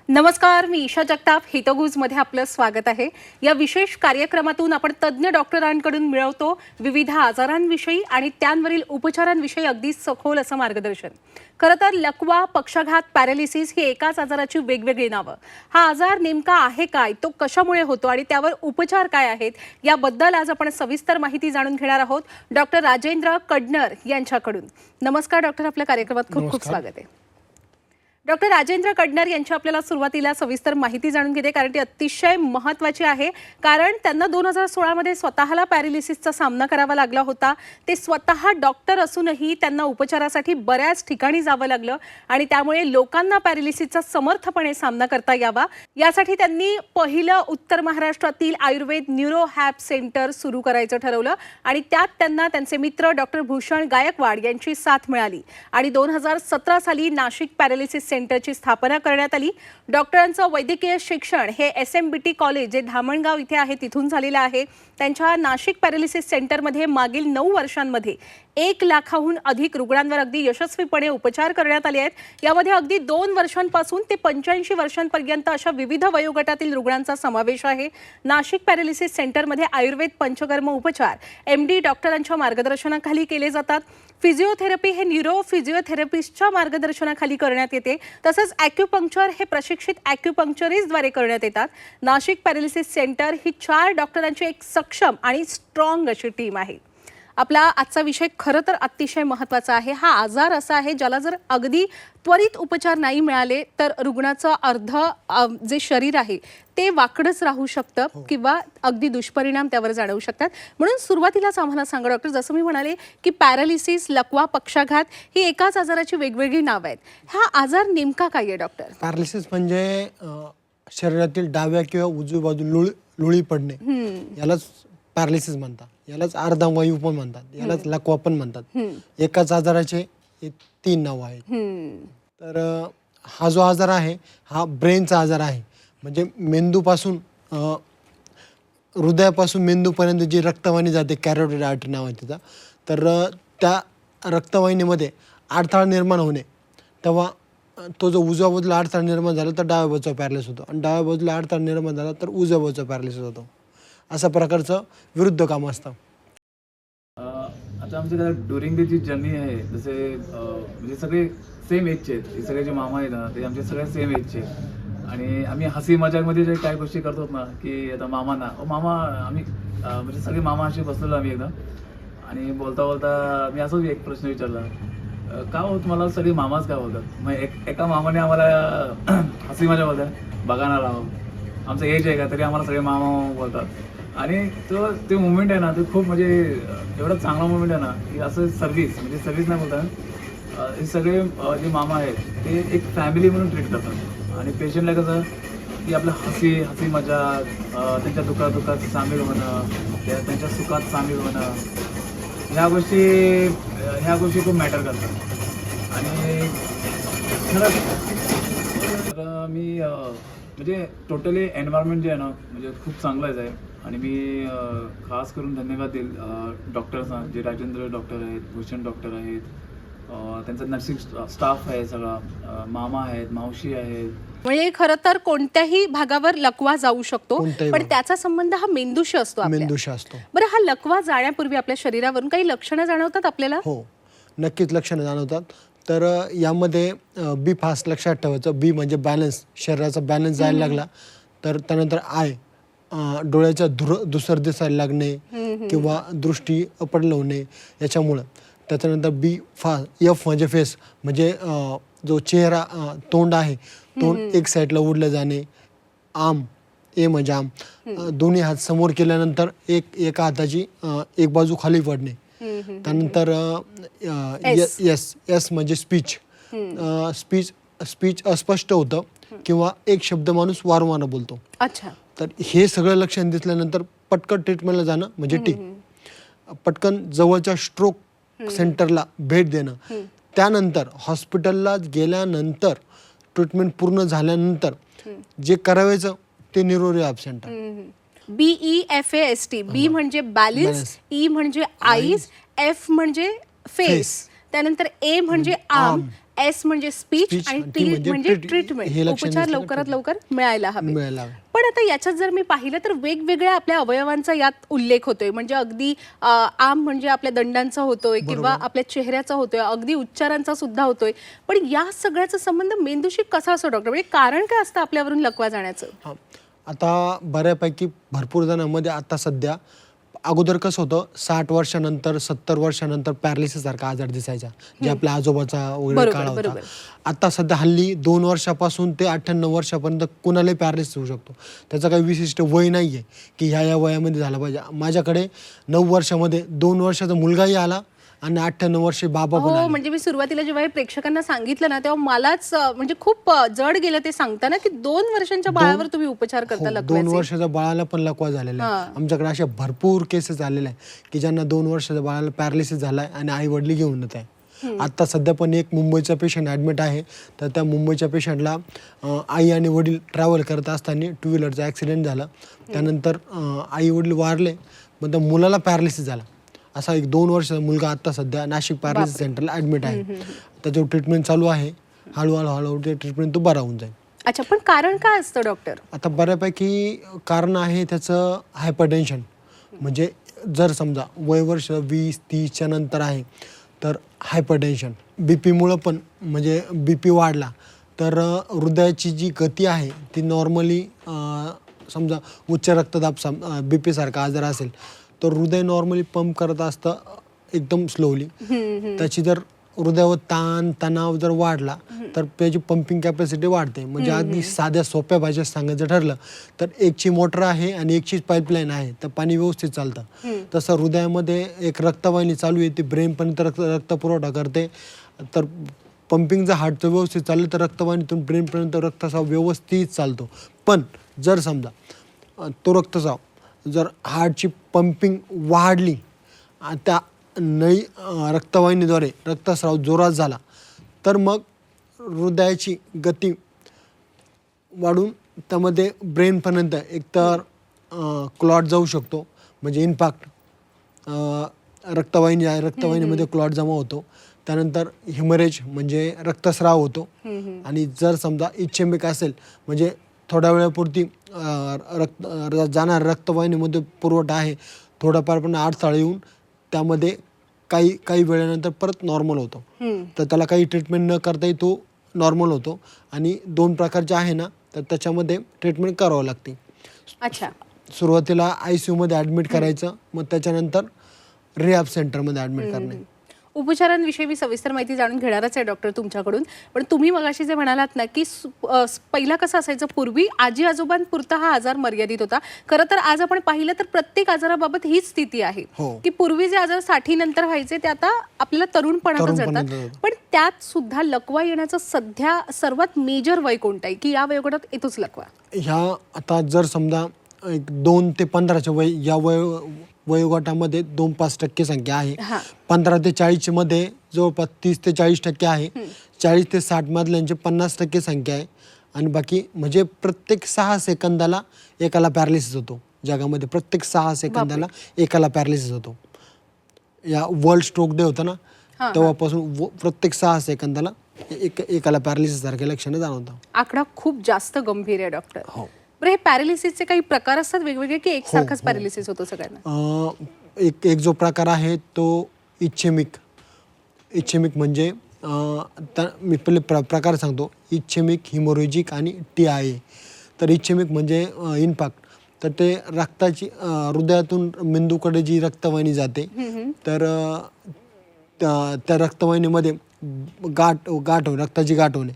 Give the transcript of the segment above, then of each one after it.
नमस्कार, मी ईशा जगताप. हितगुजमध्ये आपलं स्वागत आहे. या विशेष कार्यक्रमातून आपण तज्ज्ञ डॉक्टरांकडून मिळवतो विविध आजारांविषयी आणि त्यांवरील उपचारांविषयी अगदी सखोल असं मार्गदर्शन. खरं तर लकवा, पक्षाघात, पॅरालिसिस ही एकाच आजाराची वेगवेगळी नावं. हा आजार नेमका आहे काय, तो कशामुळे होतो आणि त्यावर उपचार काय आहेत, याबद्दल आज आपण सविस्तर माहिती जाणून घेणार आहोत डॉक्टर राजेंद्र कडनर यांच्याकडून. नमस्कार डॉक्टर, आपल्या कार्यक्रमात खूप खूप स्वागत आहे. डॉक्टर राजेंद्र कडनर यांची आपल्याला सुरुवातीला सविस्तर माहिती जाणून घेते, कारण ती अतिशय महत्त्वाची आहे. कारण त्यांना 2016 मध्ये स्वतःला पॅरालिसिसचा सामना करावा लागला होता. ते स्वतः डॉक्टर असूनही त्यांना उपचारासाठी बऱ्याच ठिकाणी जावं लागलं आणि त्यामुळे लोकांना पॅरालिसिसचा समर्थपणे सामना करता यावा यासाठी त्यांनी पहिलं उत्तर महाराष्ट्रातील आयुर्वेद न्यूरो हॅब सेंटर सुरू करायचं ठरवलं आणि त्यात त्यांना त्यांचे मित्र डॉक्टर भूषण गायकवाड यांची साथ मिळाली आणि 2017 साली नाशिक पॅरालिसिस सेंटरची स्थापना करण्यात आली. डॉक्टरांचं वैद्यकीय शिक्षण हे SMBT कॉलेज जे धामणगाव इथे आहे तिथून झालेलं आहे. त्यांच्या नाशिक पॅरालिसिस सेंटरमध्ये मागील 9 वर्षांमध्ये 1 लाखाहून अधिक रुग्णांवर अगदी यशस्वीपणे उपचार करण्यात आले आहेत. यामध्ये अगदी 2 वर्षांपासून ते 85 वर्षांपर्यंत अशा विविध वयोगटातील रुग्णांचा समावेश आहे. नाशिक पॅरालिसिस सेंटरमध्ये आयुर्वेद पंचकर्म उपचार MD डॉक्टरांच्या मार्गदर्शनाखाली केले जातात. फिजिओथेरपी हे न्यूरो फिजिओथेरपिस्टच्या मार्गदर्शनाखाली करण्यात येते. तसंच ॲक्युपंक्चर हे प्रशिक्षित ॲक्युपंक्चरिस्टद्वारे करण्यात येतात. नाशिक पॅरालिसिस सेंटर ही 4 डॉक्टरांची एक सक्षम आणि स्ट्रॉंग अशी टीम आहे. आपला आजचा विषय खरं तर अतिशय महत्त्वाचा आहे. हा आजार असा आहे ज्याला जर अगदी त्वरित उपचार नाही मिळाले तर रुग्णाचं जे शरीर आहे ते वाकडच राहू शकतं किंवा अगदी दुष्परिणाम त्यावर जाणवू शकतात. म्हणून सुरुवातीलाच आम्हाला सांगा डॉक्टर, जसं मी म्हणाले की पॅरालिसिस, लकवा, पक्षाघात ही एकाच आजाराची वेगवेगळी नावं आहेत. हा आजार नेमका काय आहे डॉक्टर? पॅरालिसिस म्हणजे शरीरातील डाव्या किंवा उजव्या बाजू लुळी पडणे, यालाच पॅरालिसिस म्हणतात. यालाच अर्धांगवायू पण म्हणतात, यालाच लकवा पण म्हणतात. एकाच आजाराचे 3 नाव आहेत. तर हा जो आजार आहे हा ब्रेनचा आजार आहे. म्हणजे मेंदूपासून हृदयापासून मेंदूपर्यंत जी रक्तवाहिनी जाते, कॅरोटिड आर्टरी नाव आहे तिचा, तर त्या रक्तवाहिनीमध्ये अडथळा निर्माण होणे, तेव्हा तो जो उजव्या बाजूला अडथळा निर्माण झाला तर डाव्या बाजूचा पॅरालिसिस होतो आणि डाव्या बाजूला अडथळा निर्माण झाला तर उजव्या बाजूचा पॅरालिसिस होतो. अशा प्रकारचं विरुद्ध काम असतं. आता आमच्या ड्युरिंग जी जर्नी आहे, जसे म्हणजे सगळे सेम एजचे आहेत. हे सगळे जे मामा आहेत ना ते आमचे सगळे सेम एजचे आहेत आणि आम्ही हसी मजाकमध्ये जे काही गोष्टी करतो ना, की आता मामांना मामा आम्ही म्हणजे सगळे मामा असे बसलेलो आम्ही एकदा आणि बोलता बोलता मी असंच एक प्रश्न विचारला, का हो तुम्हाला सगळे मामाच का बोलतात? मग एका मामाने आम्हाला हसी मजा बोलतात, बघा ना राव आमचं एज आहे का तरी आम्हाला सगळे मामा बोलतात. आणि ते मुवमेंट आहे ना ते खूप म्हणजे एवढा चांगला मुवमेंट आहे ना की असं सर्व्हिस नाही बोलतात. हे सगळे जे मामा आहेत ते एक फॅमिली म्हणून ट्रीट करतात आणि पेशंटला कसं की आपलं हसी मजा, त्यांच्या दुःखात सामील होणं, त्यांच्या सुखात सामील होणं, ह्या गोष्टी खूप मॅटर करतात. आणि खरंच मी म्हणजे टोटली एन्व्हायरमेंट जे आहे ना म्हणजे खूप चांगलंच आहे आणि मी खास करून धन्यवाद देईल डॉक्टर्सना, जे राजेंद्र डॉक्टर आहेत, भूषण डॉक्टर आहेत, त्यांचा नर्सिंग स्टाफ आहे सगळा, मामा आहेत, मावशी आहेत. म्हणजे खरं तर कोणत्याही भागावर लकवा जाऊ शकतो, पण त्याचा संबंध हा मेंदूशी असतो. बरं, हा लकवा जाण्यापूर्वी आपल्या शरीरावरून काही लक्षणं जाणवतात आपल्याला? हो, नक्कीच लक्षणं जाणवतात. तर यामध्ये बी फास्ट लक्षात ठेवायचं. बी म्हणजे बॅलन्स, शरीराचा बॅलन्स जायला लागला. तर त्यानंतर डोळ्याच्या धुसर दिसायला लागणे किंवा दृष्टी अपडल होणे याच्यामुळं. त्याच्यानंतर F म्हणजे फेस, म्हणजे जो चेहरा तोंड आहे तोंड एक साईडला उडलं जाणे. A म्हणजे आम, दोन्ही हात समोर केल्यानंतर एका हाताची एक बाजू खाली पडणे. त्यानंतर S म्हणजे स्पीच अस्पष्ट होतं किंवा एक शब्द माणूस वारंवार बोलतो. अच्छा. तर हे सगळं लक्षण दिसल्यानंतर पटकन ट्रीटमेंटला जाणं म्हणजे पटकन जवळच्या स्ट्रोक सेंटरला भेट देणं. त्यानंतर हॉस्पिटलला गेल्यानंतर ट्रीटमेंट पूर्ण झाल्यानंतर जे करायचं ते न्यूरो रिहॅब सेंटर. BEFAST. बी म्हणजे बॅलन्स, E म्हणजे आईज, F म्हणजे फेस, त्यानंतर A म्हणजे आर्म, एस म्हणजे स्पीच Speech आणि आणि टी T म्हणजे म्हणजे treatment. हे ट्रीटमेंट, लक्षणे उपचार असलं लवकरात तर लवकर मिळायला हवे. मिळायला हवे. पण आता याच्यात जर मी पाहिलं तर वेगवेगळ्या आपल्या अवयवांचा यात उल्लेख होतोय. म्हणजे अगदी आम म्हणजे आपल्या दंडांचा होतोय किंवा आपल्या चेहऱ्याचा होतोय, अगदी उच्चारांचा सुद्धा होतोय. पण या सगळ्याचा संबंध मेंदूशी कसा असतो डॉक्टर? म्हणजे कारण काय असतं आपल्यावरून लकवा जाण्याचं? हां. आता बऱ्यापैकी भरपूर जणांमध्ये आता सध्या अगोदर कसं होतं 60 वर्षानंतर 70 वर्षानंतर पॅरालिसिस सारखा आजार दिसायचा जे आपल्या आजोबाचा वगैरे बरोबर, काळ होता. बरोबर. आता सध्या हल्ली 2 वर्षापासून ते 98 वर्षापर्यंत कुणालाही पॅरालिसिस होऊ शकतो. त्याचं काही विशिष्ट वय नाही आहे की ह्या वयामध्ये झालं पाहिजे. माझ्याकडे 9 वर्षामध्ये 2 वर्षाचा मुलगाही आला आणि 98 वर्षे बाबा पण हो, आले. म्हणजे मी सुरुवातीला जेव्हा हे प्रेक्षकांना सांगितलं ना, तेव्हा मलाच म्हणजे खूप जड गेलं ते सांगताना, की 2 वर्षांच्या बाळावर तुम्ही उपचार करता हो, 2 लकव्याचे. वर्षाच्या बाळाला पण लकवा झालेला आहे. हां. आमच्याकडे अशा भरपूर केसेस आलेल्या आहे की ज्यांना 2 वर्षाच्या बाळाला पॅरालिसिस झालाय आणि आई वडील घेऊन येत आहे. आता सध्या पण एक मुंबईचा पेशंट ॲडमिट आहे. तर त्या मुंबईच्या पेशंटला आई आणि वडील ट्रॅव्हल करत असताना 2 व्हीलरचा ॲक्सिडेंट झाला. त्यानंतर आई वडील वारले, पण त्या मुलाला पॅरालिसिस झाला. असा एक 2 वर्षाचा मुलगा आता सध्या नाशिक पॅरालिसिस सेंटरला ॲडमिट आहे. त्याच्यावर ट्रीटमेंट चालू आहे. हळूहळू ते ट्रीटमेंट तो बरा होऊन जाईल. अच्छा, पण कारण काय असतं डॉक्टर? आता बऱ्यापैकी कारण आहे त्याचं हायपरटेन्शन. म्हणजे जर समजा वय वर्ष 20-30च्या नंतर आहे तर हायपरटेन्शन, बीपीमुळं पण म्हणजे बीपी वाढला तर हृदयाची जी गती आहे ती नॉर्मली समजा उच्च रक्तदाब बीपी सारखा आजार असेल तर हृदय नॉर्मली पंप करत असतं एकदम स्लोली. त्याची जर हृदयावर तणाव जर वाढला तर त्याची पंपिंग कॅपॅसिटी वाढते. म्हणजे अगदी साध्या सोप्या भाषेत सांगायचं ठरलं तर एकची मोटर आहे आणि एकचीच पाईपलाईन आहे तर पाणी व्यवस्थित चालतं. तसं हृदयामध्ये एक रक्तवाहिनी चालू आहे, ती ब्रेनपर्यंत रक्त पुरवठा करते. तर पंपिंग जर हार्टचं व्यवस्थित चाललं तर रक्तवाहिनीतून ब्रेनपर्यंत रक्तस्राव व्यवस्थित चालतो. पण जर समजा तो रक्तस्राव जर हार्टची पंपिंग वाढली आणि त्या नळी रक्तवाहिनीद्वारे रक्तस्राव जोरात झाला तर मग हृदयाची गती वाढून त्यामध्ये ब्रेनपर्यंत एकतर क्लॉट जाऊ शकतो, म्हणजे इन्फॅक्ट रक्तवाहिनी आहे, रक्तवाहिनीमध्ये क्लॉट जमा होतो. त्यानंतर हिमरेज म्हणजे रक्तस्राव होतो. आणि जर समजा इच्छेमिक असेल म्हणजे थोड्या वेळापुरती जाणार रक्तवाहिनीमध्ये पुरवठा आहे, थोडाफार पण अडथळा येऊन त्यामध्ये काही वेळानंतर परत नॉर्मल होतो. तर त्याला काही ट्रीटमेंट न करताही तो नॉर्मल होतो. आणि 2 प्रकारचे आहे ना तर त्याच्यामध्ये ट्रीटमेंट करावं लागते. अच्छा, सुरुवातीला ICU मध्ये ॲडमिट करायचं, मग त्याच्यानंतर रिहॅब सेंटरमध्ये ॲडमिट करणे. उपचारांविषयी मी सविस्तर माहिती जाणून घेणारच आहे डॉक्टर तुमच्याकडून. पण तुम्ही मगाशी जे म्हणालात ना, की पहिला कसं असायचं, पूर्वी आजी आजोबांपुरता हा आजार मर्यादित होता. खरं तर आज आपण पाहिलं तर प्रत्येक आजाराबाबत हीच स्थिती आहे हो. की पूर्वी जे आजार 60 नंतर व्हायचे ते आता आपल्याला तरुणपणातच तरुणपणात जडतात. जडतात. पण त्यात सुद्धा लकवा येण्याचं सध्या सर्वात मेजर वय कोणतं आहे, की या वयोगटात येतोच लकवा? ह्या आता जर समजा एक 2 ते 15च्या या वयोगटामध्ये 2-5% संख्या आहे. 15 ते 40 मध्ये जवळपास 30 ते 40% आहे. 40 ते 60 मधल्यांची 50% संख्या आहे. आणि बाकी म्हणजे प्रत्येक 6 सेकंदाला एकाला पॅरालिसिस होतो जगामध्ये. प्रत्येक 6 सेकंदाला एकाला पॅरालिसिस होतो. या वर्ल्ड स्ट्रोक डे होता ना तेव्हापासून प्रत्येक 6 सेकंदाला एकाला पॅरालिसिस सारखे लक्षणं जाणवतात. आकडा खूप जास्त गंभीर आहे डॉक्टर. हो. बरं, हे पॅरालिसिसचे काही प्रकार असतात वेगवेगळे की एकसारखाच पॅरालिसिस होतो सगळ्यांना? एक जो प्रकार आहे तो इच्छेमिक म्हणजे मी पहिले प्रकार सांगतो. इच्छेमिक, हिमोरेजिक आणि TIA. तर इच्छेमिक म्हणजे इन्फॅक्ट तर ते रक्ताची हृदयातून मेंदूकडे जी रक्तवाहिनी जाते तर त्या रक्तवाहिनीमध्ये रक्ताची गाठ होणे.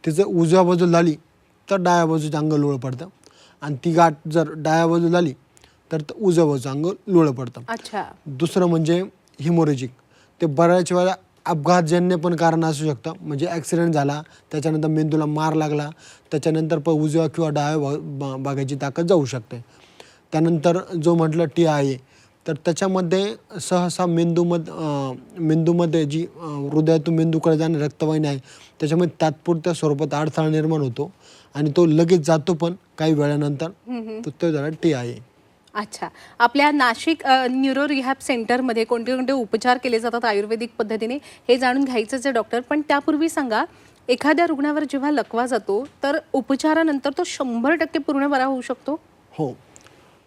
तिचं उजव्या बाजूला झाली तर डाव्या बाजूचं अंग लुळं पडतं आणि ती गाठ जर डाव्या बाजूला झाली तर उजव्या बाजूचं अंग लुळं पडतं. अच्छा. दुसरं म्हणजे हिमोरेजिक. ते बऱ्याच वेळा अपघातजन्य पण कारण असू शकतं. म्हणजे ॲक्सिडेंट झाला, त्याच्यानंतर मेंदूला मार लागला, त्याच्यानंतर पण उजव्या किंवा डाव्या भागाची ताकद जाऊ शकते. त्यानंतर जो म्हटलं TIA तर त्याच्यामध्ये सहसा मेंदूमध्ये जी हृदयातून मेंदूकडे जाणारी रक्तवाहिनी आहे त्याच्यामध्ये तात्पुरत्या स्वरूपात अडथळा निर्माण होतो आणि तो लगेच जातो पण काही वेळानंतर. तो झाला TIA. अच्छा. आपल्या नाशिक न्यूरो रिहॅब सेंटरमध्ये कोणते कोणते उपचार केले जातात आयुर्वेदिक पद्धतीने हे जाणून घ्यायचंच आहे डॉक्टर. पण त्यापूर्वी सांगा, एखाद्या रुग्णावर जेव्हा लकवा जातो तर उपचारानंतर तो 100% पूर्ण बरा होऊ शकतो? हो.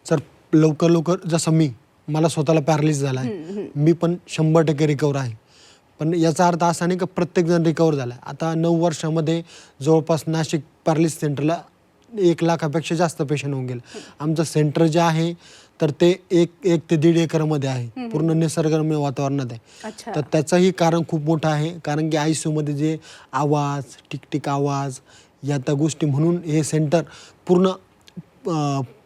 जर लवकर जसं मला स्वतःला पॅरालिसिस झाला आहे, मी पण 100% रिकवर आहे. पण याचा अर्थ असा नाही की प्रत्येकजण रिकवर झाला. आता 9 वर्षामध्ये जवळपास नाशिक पॅरालिसिस सेंटरला 1 लाखापेक्षा जास्त पेशंट होऊन गेले. आमचं सेंटर जे आहे तर ते 1 ते 1.5 एकरमध्ये आहे, पूर्ण निसर्गरम्य वातावरणात आहे. अच्छा. तर त्याचंही कारण खूप मोठं आहे, कारण की ICU मध्ये जे आवाज, टिकटिक आवाज या त्या गोष्टी, म्हणून हे सेंटर पूर्ण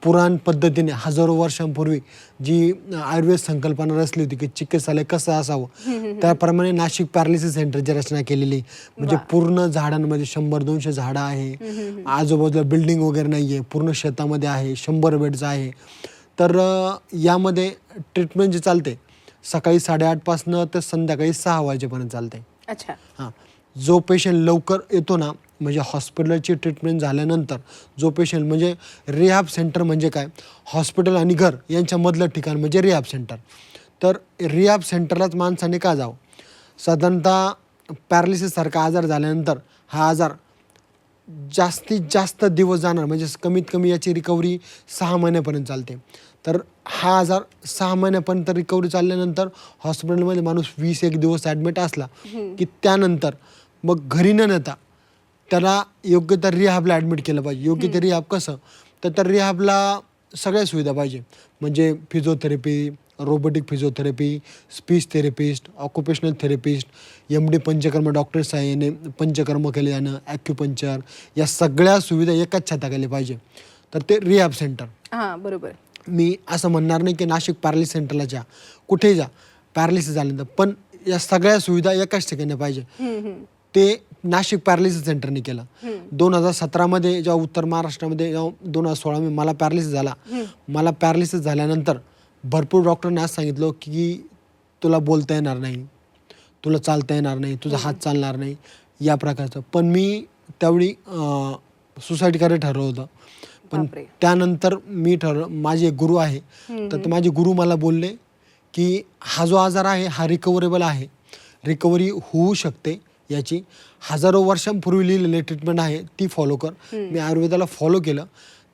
पुराण पद्धतीने हजारो वर्षांपूर्वी जी आयुर्वेद संकल्पना रचली होती की चिकित्सालय कसं असावं, त्याप्रमाणे नाशिक पॅरालिसिस सेंटरची रचना केलेली. म्हणजे पूर्ण झाडांमध्ये 100-200 झाडं आहे, आजूबाजूला बिल्डिंग वगैरे नाही आहे, पूर्ण शेतामध्ये आहे, 100 बेड्स आहे. तर यामध्ये ट्रीटमेंट जी चालते सकाळी 8:30 पासनं तर संध्याकाळी 6 वाजेपर्यंत चालते. अच्छा. हां, जो पेशंट लवकर येतो ना, म्हणजे हॉस्पिटलची ट्रीटमेंट झाल्यानंतर जो पेशंट, म्हणजे रिहॅब सेंटर म्हणजे काय, हॉस्पिटल आणि घर यांच्यामधलं ठिकाण म्हणजे रिहॅब सेंटर. तर रिहॅब सेंटरलाच माणसाने का जावं? साधारणतः पॅरालिसिससारखा आजार झाल्यानंतर हा आजार जास्तीत जास्त दिवस जाणार, म्हणजे कमीत कमी याची रिकव्हरी 6 महिन्यापर्यंत चालते. तर हा आजार 6 महिन्यापर्यंत रिकव्हरी चालल्यानंतर हॉस्पिटलमध्ये माणूस 20 दिवस ॲडमिट असला की त्यानंतर मग घरी न नेता त्याला योग्य त्या रिहॅबला ॲडमिट केलं पाहिजे. योग्य ते रिहॅब कसं, तर त्या रिहॅबला सगळ्या सुविधा पाहिजे, म्हणजे physiotherapy, robotic physiotherapy, speech therapist, occupational therapist, MD panchakarma doctor साहेबांनी पंचकर्म केले जाणं, ॲक्युपंक्चर, या सगळ्या सुविधा एकाच छताखाली पाहिजे. तर ते रिहॅब सेंटर. हां, बरोबर. मी असं म्हणणार नाही की नाशिक पॅरालिसिस सेंटरला जा, कुठेही जा पॅरालिसिस झाल्यानंतर, पण या सगळ्या सुविधा एकाच ठिकाणी पाहिजे. ते नाशिक पॅरालिसिस सेंटरने केलं. 2017मध्ये जेव्हा उत्तर महाराष्ट्रामध्ये, जेव्हा 2016 मला पॅरालिसिस झाला, मला पॅरालिसिस झाल्यानंतर भरपूर डॉक्टरांनी असं सांगितलं की तुला बोलता येणार नाही, तुला चालता येणार नाही, तुझा हात चालणार नाही, या प्रकारचं. पण मी त्यावेळी सुसाईड करायला ठरवलं होतं. पण त्यानंतर मी माझे एक गुरु आहे, तर माझे गुरु मला बोलले की हा जो आजार आहे हा रिकव्हरेबल आहे, रिकव्हरी होऊ शकते, याची हजारो वर्षांपूर्वी लिहिलेली ट्रीटमेंट आहे, ती फॉलो कर. मी आयुर्वेदाला फॉलो केलं.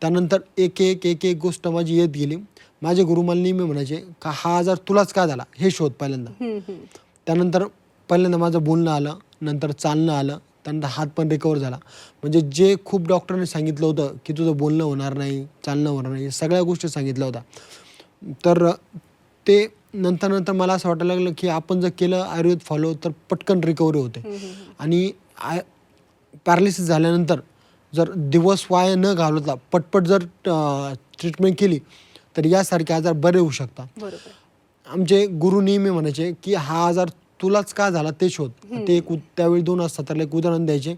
त्यानंतर एक गोष्ट माझी येत गेली. माझे गुरु मला नेहमी म्हणायचे का हा आजार तुलाच का झाला हे शोध पहिल्यांदा. त्यानंतर पहिल्यांदा माझं बोलणं आलं, नंतर चालणं आलं, त्यानंतर हात पण रिकवर झाला. म्हणजे जे खूप डॉक्टरांनी सांगितलं होतं की तुझं बोलणं होणार नाही, चालणं होणार नाही, सगळ्या गोष्टी सांगितल्या होत्या. तर ते नंतर मला असं वाटायला लागलं की आपण जर केलं आयुर्वेद फॉलो तर पटकन रिकव्हरी होते. आणि पॅरालिसिस झाल्यानंतर जर दिवस वाया न घालवता पटपट जर ट्रीटमेंट केली तर यासारखे आजार बरे होऊ शकतात. बरोबर. आमचे गुरु नेहमी म्हणायचे की हा आजार तुलाच का झाला ते शोध. ते त्यावेळी 2017ला एक उदाहरण द्यायचे.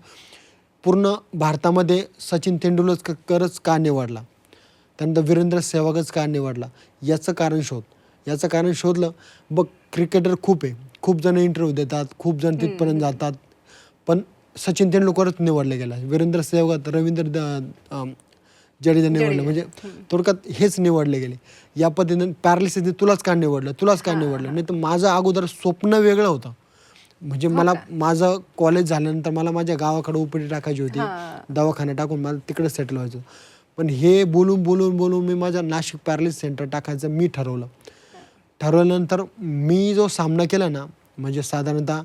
पूर्ण भारतामध्ये सचिन तेंडुलकरच का निवडला, त्यानंतर वीरेंद्र सेहवागच का निवडला, याचं कारण शोध. याचं कारण शोधलं. बघ, क्रिकेटर खूप आहे, खूप जण इंटरव्ह्यू देतात, खूप जण तिथपर्यंत जातात, पण सचिन तेंडुलकरच निवडले गेला. वीरेंद्र सेहवाग, रवींद्र जडेजा निवडलं, म्हणजे थोडक्यात हेच निवडले गेले. या पद्धतीने पॅरालिसिस तुलाच का निवडलं, नाही तर माझं अगोदर स्वप्न वेगळं होतं. म्हणजे मला माझं कॉलेज झाल्यानंतर मला माझ्या गावाकडे उपटी टाकायची होती, दवाखाना टाकून मला तिकडे सेटल व्हायचं. पण हे बोलून मी माझ्या नाशिक पॅरालिसिस सेंटर टाकायचं मी ठरवल्यानंतर मी जो सामना केला ना, म्हणजे साधारणतः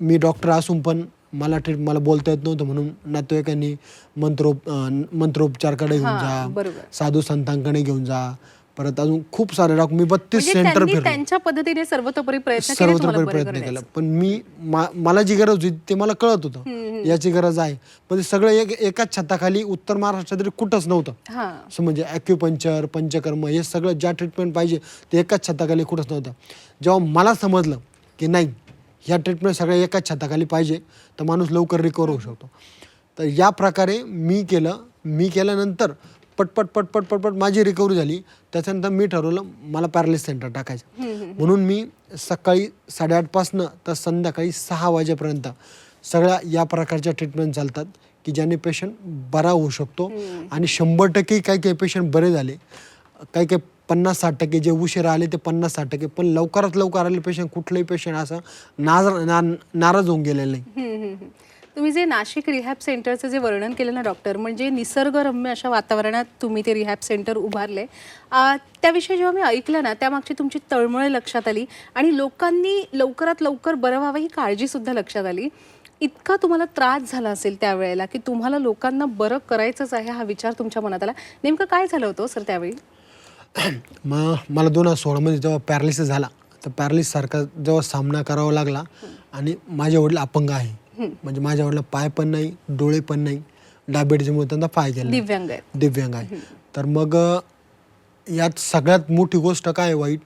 मी डॉक्टर असून पण मला बोलता येत नव्हतं, म्हणून नातेवाईकांनी मंत्रोपचारकडे घेऊन जा, साधू संतांकडे घेऊन जा, परत अजून खूप सारे डॉक्टर, मी 32 सेंटर फिरलो, त्यांच्या पद्धतीने सर्वतोपरी प्रयत्न केला. पण मला जी गरज होती ते मला कळत होतं, याची गरज आहे. पण ते सगळं एकाच छताखाली उत्तर महाराष्ट्रात तरी कुठंच नव्हतं. म्हणजे ॲक्युपंक्चर, पंचकर्म, हे सगळं ज्या ट्रीटमेंट पाहिजे ते एकाच छताखाली कुठंच नव्हतं. जेव्हा मला समजलं की नाही, ह्या ट्रीटमेंट सगळ्या एकाच छताखाली पाहिजे तर माणूस लवकर रिकवर होऊ शकतो, तर या प्रकारे मी केल्यानंतर पटपट माझी रिकव्हरी झाली. त्याच्यानंतर मी ठरवलं मला पॅरालिसिस सेंटर टाकायचं. म्हणून मी सकाळी 8:30 पासनं तर संध्याकाळी 6 वाजेपर्यंत सगळ्या या प्रकारच्या ट्रीटमेंट चालतात की ज्याने पेशंट बरा होऊ शकतो. आणि 100% काही पेशंट बरे झाले. काही काही 50-60% जे उशिरा आले ते 50-60%, पण लवकरात लवकर आले पेशंट, कुठलंही पेशंट असं नाराज होऊन गेलेलं नाही. तुम्ही जे नाशिक रिहॅब सेंटरचं जे वर्णन केलं ना डॉक्टर, म्हणजे निसर्गरम्य अशा वातावरणात तुम्ही ते रिहॅब सेंटर उभारले, त्याविषयी जेव्हा मी ऐकलं ना, त्यामागची तुमची तळमळ लक्षात आली आणि लोकांनी लवकरात लवकर बरं व्हावं ही काळजीसुद्धा लक्षात आली. इतका तुम्हाला त्रास झाला असेल त्यावेळेला की तुम्हाला लोकांना बरं करायचंच आहे हा विचार तुमच्या मनात आला. नेमकं काय झालं होतं सर त्यावेळी? मग मला 2016 जेव्हा पॅरालिसिस झाला, तर पॅरालिसिससारखा जेव्हा सामना करावा लागला आणि माझे वडील अपंग आहे, म्हणजे माझ्या वडिला पाय पण नाही, डोळे पण नाही, डायबिटीजमुळे त्यांना पाय गेला, दिव्यांग आहे. तर मग यात सगळ्यात मोठी गोष्ट काय वाईट,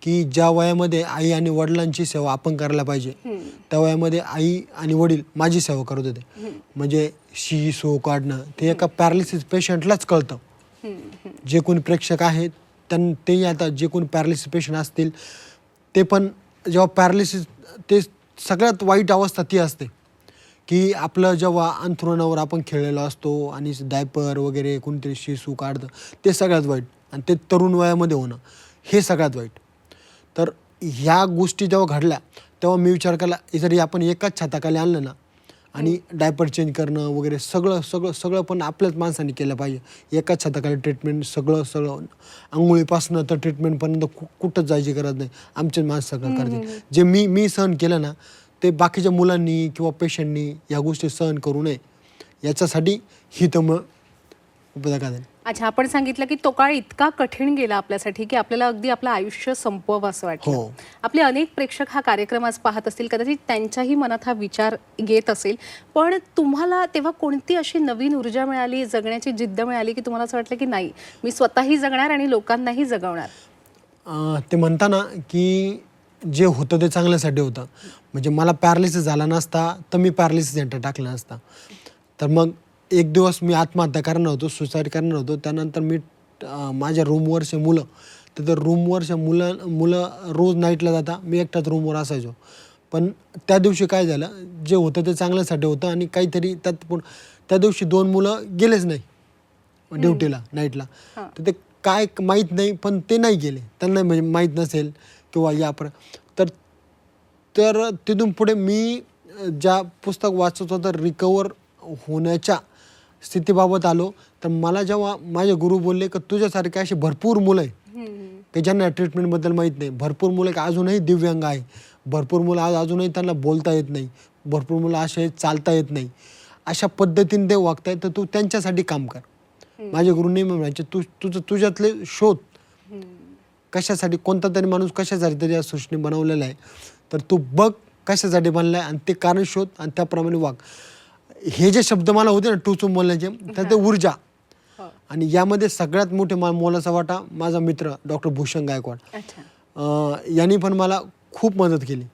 की ज्या वयामध्ये आई आणि वडिलांची सेवा आपण करायला पाहिजे, त्या वयामध्ये आई आणि वडील माझी सेवा करत होते. म्हणजे शी सो काढणं ते एका पॅरालिसिस पेशंटलाच कळतं. जे कोणी प्रेक्षक आहेत तेही आता जे कोणी पॅरालिसिस पेशंट असतील ते पण जेव्हा पॅरालिसिस, ते सगळ्यात वाईट अवस्था ती असते की आपलं जेव्हा अंथरुणावर आपण खेळलेलो असतो आणि डायपर वगैरे कोणीतरी शिसू काढतं, ते सगळ्यात वाईट. आणि ते तरुण वयामध्ये होणं हे सगळ्यात वाईट. तर ह्या गोष्टी जेव्हा घडल्या तेव्हा मी विचार केला, जरी आपण एकाच छताखाली आणलं ना आणि डायपर चेंज करणं वगैरे सगळं पण आपल्याच माणसाने केलं पाहिजे. एकाच छताखाली ट्रीटमेंट सगळं अंघोळीपासनं तर ट्रीटमेंटपर्यंत कुठंच जायची गरज नाही, आमचे माणसं सगळं करते. जे मी सहन केलं ना, ते बाकीच्या मुलांनी किंवा पेशंटनी या गोष्टी सहन करू नये, याच्यासाठी ही तर मग उपयोगात आहे. अच्छा, आपण सांगितलं की तो काळ इतका कठीण गेला आपल्यासाठी की आपल्याला अगदी आपलं आयुष्य संपवावं असं वाटलं. आपले अनेक प्रेक्षक हा कार्यक्रम आज पाहत असतील, कदाचित त्यांच्याही मनात हा विचार येत असेल, पण तुम्हाला तेव्हा कोणती अशी नवीन ऊर्जा मिळाली, जगण्याची जिद्द मिळाली की तुम्हाला असं वाटलं की नाही, मी स्वतःही जगणार आणि लोकांनाही जगवणार? ते म्हणताना की जे होतं ते चांगल्यासाठी होतं. म्हणजे मला पॅरालिसिस झाला नसता तर मी पॅरालिसिस सेंटर टाकलं नसता. तर मग एक दिवस मी आत्महत्या करणार होतो, सुसाईड करणार होतो. त्यानंतर मी माझ्या रूमवरचे मुलं, तर रूमवरच्या मुलं रोज नाईटला जाता, मी एकटाच रूमवर असायचो. पण त्या दिवशी काय झालं, जे होतं ते चांगल्यासाठी होतं आणि काहीतरी त्या दिवशी 2 मुलं गेलेच नाही ड्युटीला नाईटला. तर ते काय माहीत नाही, पण ते नाही गेले, त्यांना म्हणजे माहीत नसेल किंवा तर तिथून पुढे मी ज्या पुस्तक वाचत होतं रिकवर होण्याच्या स्थितीबाबत आलो, तर मला जेव्हा माझे गुरु बोलले की तुझ्यासारखे असे भरपूर मुलं आहे की ज्यांना ट्रीटमेंटबद्दल माहीत नाही, भरपूर मुलं की अजूनही दिव्यांग आहे, भरपूर मुलं अजूनही त्यांना बोलता येत नाही, भरपूर मुलं असे चालता येत नाही, अशा पद्धतीने ते वागताय, तर तू त्यांच्यासाठी काम कर. माझे गुरु नेहमी म्हणायचे, तुझ्यातले शोध, कशासाठी कोणता तरी माणूस कशासाठी तरी या सृष्टी बनवलेला आहे, तर तू बघ कशासाठी बनलाय आणि ते कारण शोध आणि त्याप्रमाणे वाग. हे जे शब्द मला होते ना टोचून बोलण्याचे, तर ते ऊर्जा. आणि यामध्ये सगळ्यात मोठे मोलाचा वाटा माझा मित्र डॉक्टर भूषण गायकवाड, यांनी पण मला खूप मदत केली.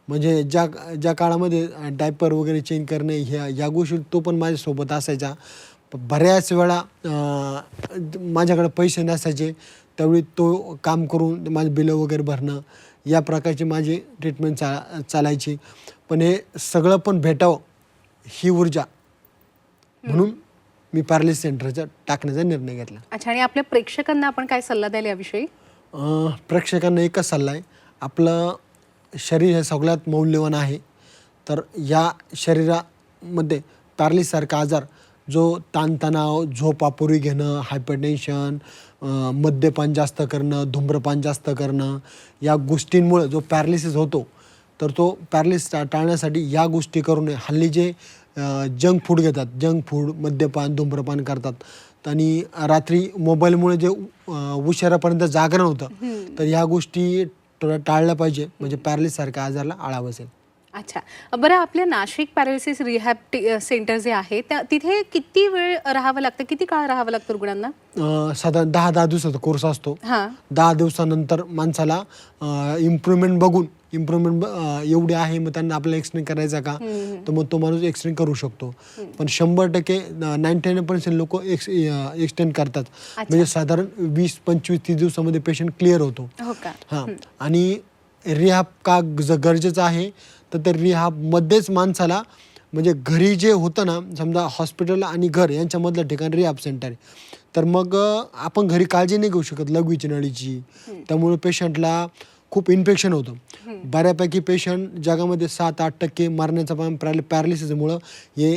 म्हणजे ज्या काळामध्ये डायपर वगैरे चेंज करणे ह्या गोष्टी तो पण माझ्यासोबत असायचा. बऱ्याच वेळा माझ्याकडे पैसे नसायचे, त्यावेळी तो काम करून माझे बिलं वगैरे भरणं, या प्रकारची माझी ट्रीटमेंट चालायची. पण हे सगळं पण भेटावं ही ऊर्जा म्हणून मी पॅरालिसिस सेंटरचा टाकण्याचा निर्णय घेतला. अच्छा, आणि आपल्या प्रेक्षकांना आपण काय सल्ला द्याल याविषयी? प्रेक्षकांना एकच सल्ला आहे, आपलं शरीर हे सगळ्यात मौल्यवान आहे. तर या शरीरामध्ये पॅरालिसिससारखा आजार, जो ताणतणाव, झोप अपुरी घेणं, हायपरटेन्शन, मद्यपान जास्त करणं, धूम्रपान जास्त करणं, या गोष्टींमुळे जो पॅरालिसिस होतो, तर तो पॅरालिसिस टाळण्यासाठी या गोष्टी करू नये. हल्ली जे जंक फूड घेतात, जंक फूड, मद्यपान, धूम्रपान करतात आणि रात्री मोबाईलमुळे जे उशिरापर्यंत जागरण होतं, तर ह्या गोष्टी टाळल्या पाहिजे, म्हणजे पॅरालिसिससारख्या आजाराला आळा बसेल. अच्छा, बरं, आपल्या नाशिक पॅरालिसिस रिहॅब सेंटर जे आहे तिथे किती वेळ राहावं लागतं, किती काळ राहावं लागतं रुग्णांना? साधारण 10 दिवसाचा कोर्स असतो. 10 दिवसानंतर माणसाला इम्प्रूव्हमेंट बघून, इम्प्रूव्हमेंट एवढी आहे मग त्यांना आपल्याला एक्सटेंड करायचा का, तर मग तो माणूस एक्सटेंड करू शकतो. पण 100% 99% लोक एक्सटेंड करतात. म्हणजे साधारण 20, 25, 30 दिवसामध्ये पेशंट क्लिअर होतो. हां, आणि रिहॅब का गरजेचं आहे, तर त्या रिहॅबमध्येच माणसाला म्हणजे घरी जे होतं ना, समजा हॉस्पिटल आणि घर यांच्यामधलं ठिकाण रिहॅब सेंटर आहे, तर मग आपण घरी काळजी नाही घेऊ शकत लघवीची नळीची, त्यामुळे पेशंटला खूप इन्फेक्शन होतं. बऱ्यापैकी पेशंट जगामध्ये 7-8% मरण्याचं प्रमाण पॅरालिसिसमुळं हे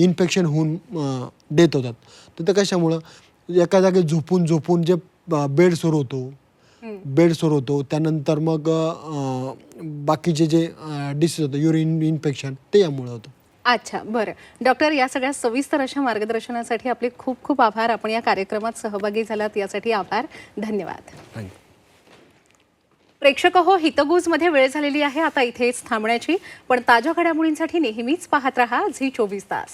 इन्फेक्शन होऊन डेथ होतात. तर ते कशामुळं एका जागी झोपून झोपून जे बेड सुरू होतो त्यानंतर मग बाकीचे जे डिसीज होतं युरिन इन्फेक्शन ते यामुळे होतं. अच्छा, बरं. डॉक्टर, या सगळ्या सविस्तर अशा मार्गदर्शनासाठी आपले खूप खूप आभार. आपण या कार्यक्रमात सहभागी झालात यासाठी आभार. धन्यवाद. थँक्यू. प्रेक्षक हो, हितगुजमध्ये वेळ झालेली आहे आता इथेच थांबण्याची. पण ताज्या घडामोडींसाठी नेहमीच पाहत रहा झी 24 तास.